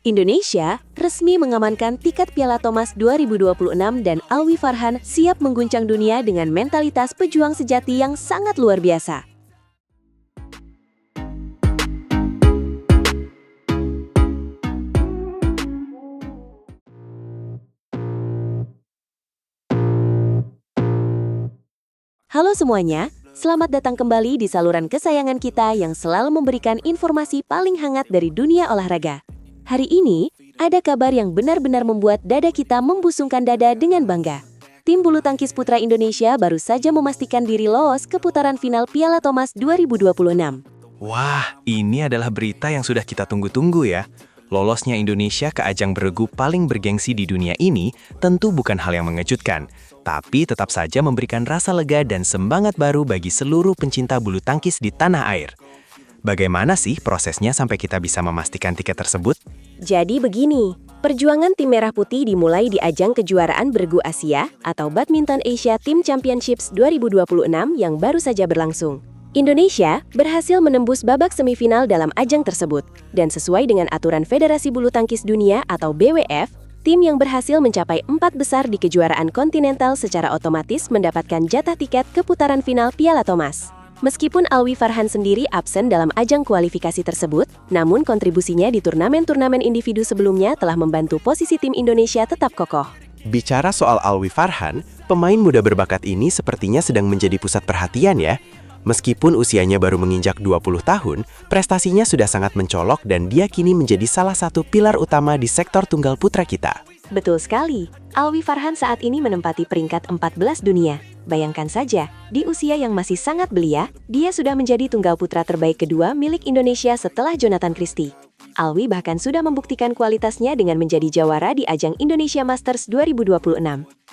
Indonesia resmi mengamankan tiket Piala Thomas 2026 dan Alwi Farhan siap mengguncang dunia dengan mentalitas pejuang sejati yang sangat luar biasa. Halo semuanya, selamat datang kembali di saluran kesayangan kita yang selalu memberikan informasi paling hangat dari dunia olahraga. Hari ini, ada kabar yang benar-benar membuat dada kita membusungkan dada dengan bangga. Tim bulu tangkis putra Indonesia baru saja memastikan diri lolos ke putaran final Piala Thomas 2026. Wah, ini adalah berita yang sudah kita tunggu-tunggu ya. Lolosnya Indonesia ke ajang beregu paling bergengsi di dunia ini tentu bukan hal yang mengejutkan, tapi tetap saja memberikan rasa lega dan semangat baru bagi seluruh pencinta bulu tangkis di tanah air. Bagaimana sih prosesnya sampai kita bisa memastikan tiket tersebut? Jadi begini, perjuangan tim Merah Putih dimulai di ajang kejuaraan beregu Asia atau Badminton Asia Team Championships 2026 yang baru saja berlangsung. Indonesia berhasil menembus babak semifinal dalam ajang tersebut, dan sesuai dengan aturan Federasi Bulu Tangkis Dunia atau BWF, tim yang berhasil mencapai 4 besar di kejuaraan kontinental secara otomatis mendapatkan jatah tiket ke putaran final Piala Thomas. Meskipun Alwi Farhan sendiri absen dalam ajang kualifikasi tersebut, namun kontribusinya di turnamen-turnamen individu sebelumnya telah membantu posisi tim Indonesia tetap kokoh. Bicara soal Alwi Farhan, pemain muda berbakat ini sepertinya sedang menjadi pusat perhatian ya. Meskipun usianya baru menginjak 20 tahun, prestasinya sudah sangat mencolok dan dia kini menjadi salah satu pilar utama di sektor tunggal putra kita. Betul sekali, Alwi Farhan saat ini menempati peringkat 14 dunia. Bayangkan saja, di usia yang masih sangat belia, dia sudah menjadi tunggal putra terbaik kedua milik Indonesia setelah Jonathan Christie. Alwi bahkan sudah membuktikan kualitasnya dengan menjadi jawara di ajang Indonesia Masters 2026.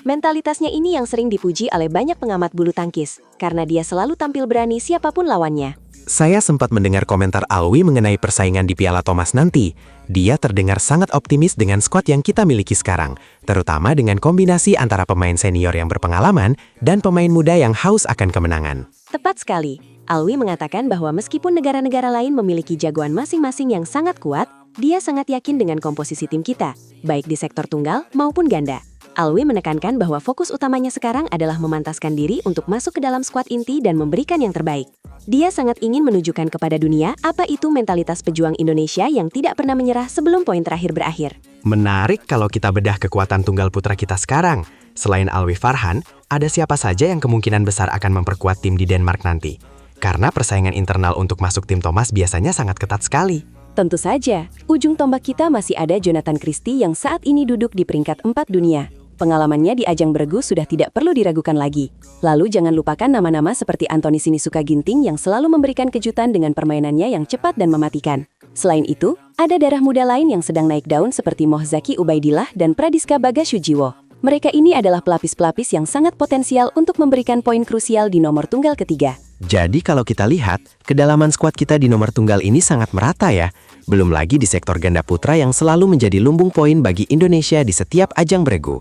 Mentalitasnya ini yang sering dipuji oleh banyak pengamat bulu tangkis, karena dia selalu tampil berani siapapun lawannya. Saya sempat mendengar komentar Alwi mengenai persaingan di Piala Thomas nanti. Dia terdengar sangat optimis dengan skuad yang kita miliki sekarang, terutama dengan kombinasi antara pemain senior yang berpengalaman dan pemain muda yang haus akan kemenangan. Tepat sekali. Alwi mengatakan bahwa meskipun negara-negara lain memiliki jagoan masing-masing yang sangat kuat, dia sangat yakin dengan komposisi tim kita, baik di sektor tunggal maupun ganda. Alwi menekankan bahwa fokus utamanya sekarang adalah memantaskan diri untuk masuk ke dalam skuad inti dan memberikan yang terbaik. Dia sangat ingin menunjukkan kepada dunia apa itu mentalitas pejuang Indonesia yang tidak pernah menyerah sebelum poin terakhir berakhir. Menarik kalau kita bedah kekuatan tunggal putra kita sekarang. Selain Alwi Farhan, ada siapa saja yang kemungkinan besar akan memperkuat tim di Denmark nanti? Karena persaingan internal untuk masuk tim Thomas biasanya sangat ketat sekali. Tentu saja, ujung tombak kita masih ada Jonathan Christie yang saat ini duduk di peringkat 4 dunia. Pengalamannya di ajang beregu sudah tidak perlu diragukan lagi. Lalu jangan lupakan nama-nama seperti Anthony Sinisuka Ginting yang selalu memberikan kejutan dengan permainannya yang cepat dan mematikan. Selain itu, ada darah muda lain yang sedang naik daun seperti Mohzaki Ubaidillah dan Pradiska Bagasujiwo. Mereka ini adalah pelapis-pelapis yang sangat potensial untuk memberikan poin krusial di nomor tunggal ketiga. Jadi kalau kita lihat, kedalaman skuad kita di nomor tunggal ini sangat merata ya. Belum lagi di sektor ganda putra yang selalu menjadi lumbung poin bagi Indonesia di setiap ajang beregu.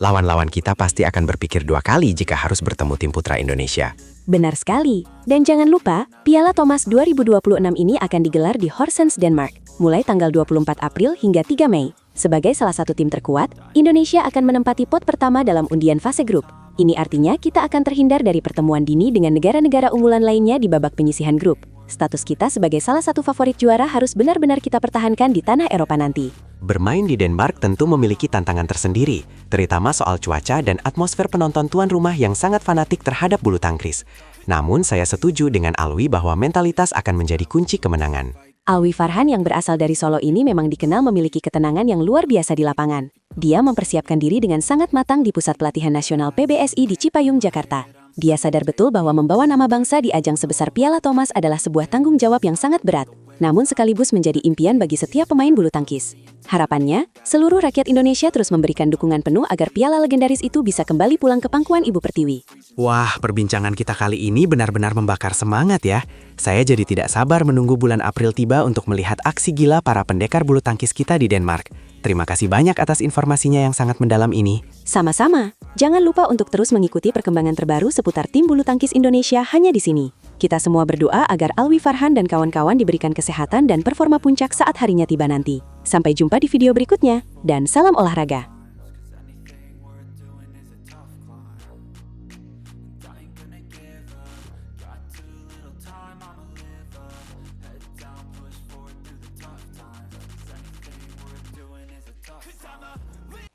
Lawan-lawan kita pasti akan berpikir 2 kali jika harus bertemu tim putra Indonesia. Benar sekali. Dan jangan lupa, Piala Thomas 2026 ini akan digelar di Horsens, Denmark, mulai tanggal 24 April hingga 3 Mei. Sebagai salah satu tim terkuat, Indonesia akan menempati pot pertama dalam undian fase grup. Ini artinya kita akan terhindar dari pertemuan dini dengan negara-negara unggulan lainnya di babak penyisihan grup. Status kita sebagai salah satu favorit juara harus benar-benar kita pertahankan di tanah Eropa nanti. Bermain di Denmark tentu memiliki tantangan tersendiri, terutama soal cuaca dan atmosfer penonton tuan rumah yang sangat fanatik terhadap bulu tangkis. Namun saya setuju dengan Alwi bahwa mentalitas akan menjadi kunci kemenangan. Alwi Farhan yang berasal dari Solo ini memang dikenal memiliki ketenangan yang luar biasa di lapangan. Dia mempersiapkan diri dengan sangat matang di Pusat Pelatihan Nasional PBSI di Cipayung, Jakarta. Dia sadar betul bahwa membawa nama bangsa di ajang sebesar Piala Thomas adalah sebuah tanggung jawab yang sangat berat, namun sekaligus menjadi impian bagi setiap pemain bulu tangkis. Harapannya, seluruh rakyat Indonesia terus memberikan dukungan penuh agar piala legendaris itu bisa kembali pulang ke pangkuan Ibu Pertiwi. Wah, perbincangan kita kali ini benar-benar membakar semangat ya. Saya jadi tidak sabar menunggu bulan April tiba untuk melihat aksi gila para pendekar bulu tangkis kita di Denmark. Terima kasih banyak atas informasinya yang sangat mendalam ini. Sama-sama. Jangan lupa untuk terus mengikuti perkembangan terbaru seputar tim bulu tangkis Indonesia hanya di sini. Kita semua berdoa agar Alwi Farhan dan kawan-kawan diberikan kesehatan dan performa puncak saat harinya tiba nanti. Sampai jumpa di video berikutnya, dan salam olahraga.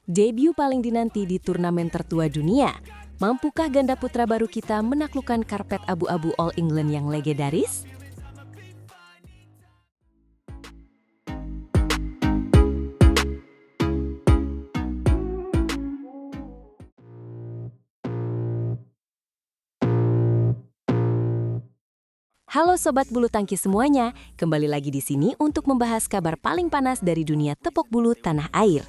Debut paling dinanti di turnamen tertua dunia. Mampukah ganda putra baru kita menaklukkan karpet abu-abu All England yang legendaris? Halo Sobat Bulu Tangkis semuanya, kembali lagi di sini untuk membahas kabar paling panas dari dunia tepok bulu tanah air.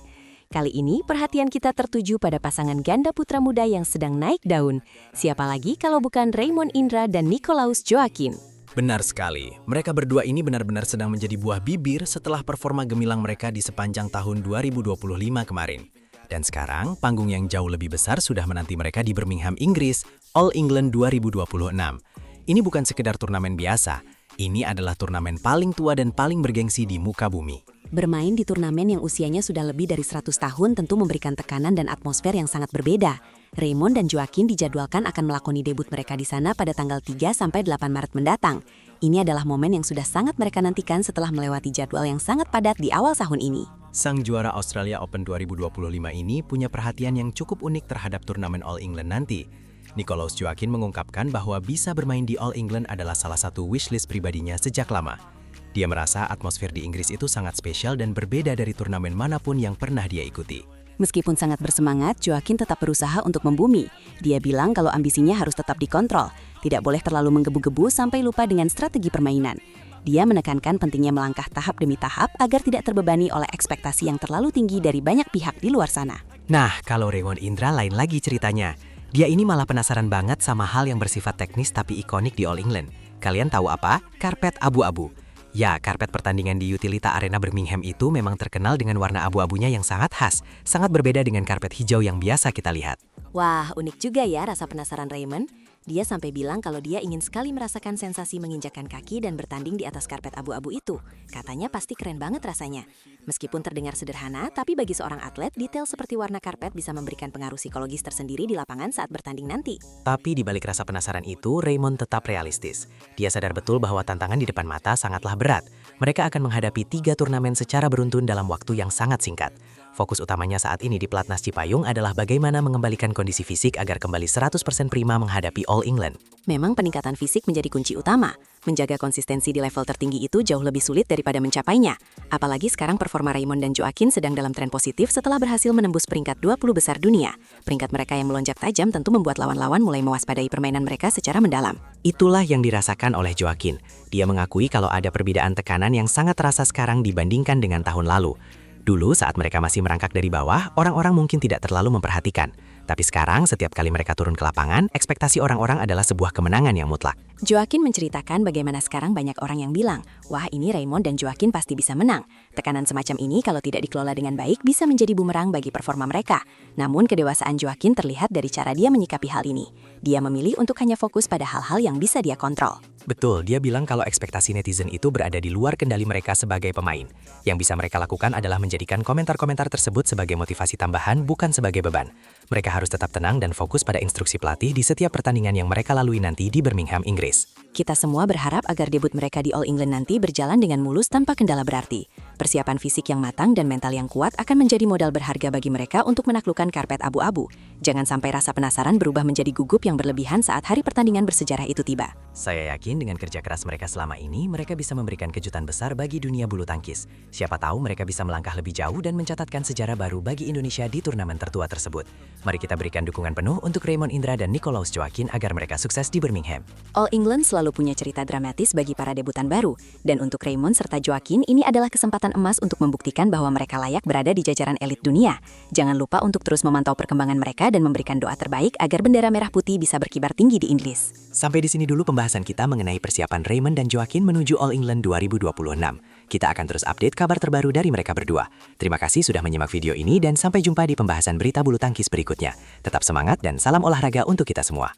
Kali ini perhatian kita tertuju pada pasangan ganda putra muda yang sedang naik daun. Siapa lagi kalau bukan Raymond Indra dan Nicolaus Joaquin. Benar sekali, mereka berdua ini benar-benar sedang menjadi buah bibir setelah performa gemilang mereka di sepanjang tahun 2025 kemarin. Dan sekarang, panggung yang jauh lebih besar sudah menanti mereka di Birmingham, Inggris, All England 2026. Ini bukan sekedar turnamen biasa, ini adalah turnamen paling tua dan paling bergengsi di muka bumi. Bermain di turnamen yang usianya sudah lebih dari 100 tahun tentu memberikan tekanan dan atmosfer yang sangat berbeda. Raymond dan Joaquin dijadwalkan akan melakoni debut mereka di sana pada tanggal 3-8 Maret mendatang. Ini adalah momen yang sudah sangat mereka nantikan setelah melewati jadwal yang sangat padat di awal tahun ini. Sang juara Australia Open 2025 ini punya perhatian yang cukup unik terhadap turnamen All England nanti. Nicolaus Joaquin mengungkapkan bahwa bisa bermain di All England adalah salah satu wishlist pribadinya sejak lama. Dia merasa atmosfer di Inggris itu sangat spesial dan berbeda dari turnamen manapun yang pernah dia ikuti. Meskipun sangat bersemangat, Joaquin tetap berusaha untuk membumi. Dia bilang kalau ambisinya harus tetap dikontrol, tidak boleh terlalu menggebu-gebu sampai lupa dengan strategi permainan. Dia menekankan pentingnya melangkah tahap demi tahap agar tidak terbebani oleh ekspektasi yang terlalu tinggi dari banyak pihak di luar sana. Nah, kalau Raymond Indra lain lagi ceritanya. Dia ini malah penasaran banget sama hal yang bersifat teknis tapi ikonik di All England. Kalian tahu apa? Karpet abu-abu. Ya, karpet pertandingan di Utilita Arena Birmingham itu memang terkenal dengan warna abu-abunya yang sangat khas, sangat berbeda dengan karpet hijau yang biasa kita lihat. Wah, unik juga ya rasa penasaran Raymond. Dia sampai bilang kalau dia ingin sekali merasakan sensasi menginjakkan kaki dan bertanding di atas karpet abu-abu itu. Katanya pasti keren banget rasanya. Meskipun terdengar sederhana, tapi bagi seorang atlet, detail seperti warna karpet bisa memberikan pengaruh psikologis tersendiri di lapangan saat bertanding nanti. Tapi di balik rasa penasaran itu, Raymond tetap realistis. Dia sadar betul bahwa tantangan di depan mata sangatlah berat. Mereka akan menghadapi 3 turnamen secara beruntun dalam waktu yang sangat singkat. Fokus utamanya saat ini di Pelatnas Cipayung adalah bagaimana mengembalikan kondisi fisik agar kembali 100% prima menghadapi All England. Memang peningkatan fisik menjadi kunci utama. Menjaga konsistensi di level tertinggi itu jauh lebih sulit daripada mencapainya. Apalagi sekarang performa Raymond dan Joaquin sedang dalam tren positif setelah berhasil menembus peringkat 20 besar dunia. Peringkat mereka yang melonjak tajam tentu membuat lawan-lawan mulai mewaspadai permainan mereka secara mendalam. Itulah yang dirasakan oleh Joaquin. Dia mengakui kalau ada perbedaan tekanan yang sangat terasa sekarang dibandingkan dengan tahun lalu. Dulu saat mereka masih merangkak dari bawah, orang-orang mungkin tidak terlalu memperhatikan. Tapi sekarang setiap kali mereka turun ke lapangan, ekspektasi orang-orang adalah sebuah kemenangan yang mutlak. Joaquin menceritakan bagaimana sekarang banyak orang yang bilang, wah ini Raymond dan Joaquin pasti bisa menang. Tekanan semacam ini kalau tidak dikelola dengan baik bisa menjadi bumerang bagi performa mereka. Namun kedewasaan Joaquin terlihat dari cara dia menyikapi hal ini. Dia memilih untuk hanya fokus pada hal-hal yang bisa dia kontrol. Betul, dia bilang kalau ekspektasi netizen itu berada di luar kendali mereka sebagai pemain. Yang bisa mereka lakukan adalah menjadikan komentar-komentar tersebut sebagai motivasi tambahan, bukan sebagai beban. Mereka harus tetap tenang dan fokus pada instruksi pelatih di setiap pertandingan yang mereka lalui nanti di Birmingham, Inggris. Kita semua berharap agar debut mereka di All England nanti berjalan dengan mulus tanpa kendala berarti. Persiapan fisik yang matang dan mental yang kuat akan menjadi modal berharga bagi mereka untuk menaklukkan karpet abu-abu. Jangan sampai rasa penasaran berubah menjadi gugup yang berlebihan saat hari pertandingan bersejarah itu tiba. Saya yakin dengan kerja keras mereka selama ini, mereka bisa memberikan kejutan besar bagi dunia bulu tangkis. Siapa tahu mereka bisa melangkah lebih jauh dan mencatatkan sejarah baru bagi Indonesia di turnamen tertua tersebut. Mari kita berikan dukungan penuh untuk Raymond Indra dan Nicolaus Joaquin agar mereka sukses di Birmingham. All England selalu punya cerita dramatis bagi para debutan baru. Dan untuk Raymond serta Joaquin, ini adalah kesempatan emas untuk membuktikan bahwa mereka layak berada di jajaran elit dunia. Jangan lupa untuk terus memantau perkembangan mereka dan memberikan doa terbaik agar bendera merah putih bisa berkibar tinggi di Inggris. Sampai di sini dulu pembahasan kita mengenai persiapan Raymond dan Joaquin menuju All England 2026. Kita akan terus update kabar terbaru dari mereka berdua. Terima kasih sudah menyimak video ini dan sampai jumpa di pembahasan berita bulu tangkis berikutnya. Tetap semangat dan salam olahraga untuk kita semua.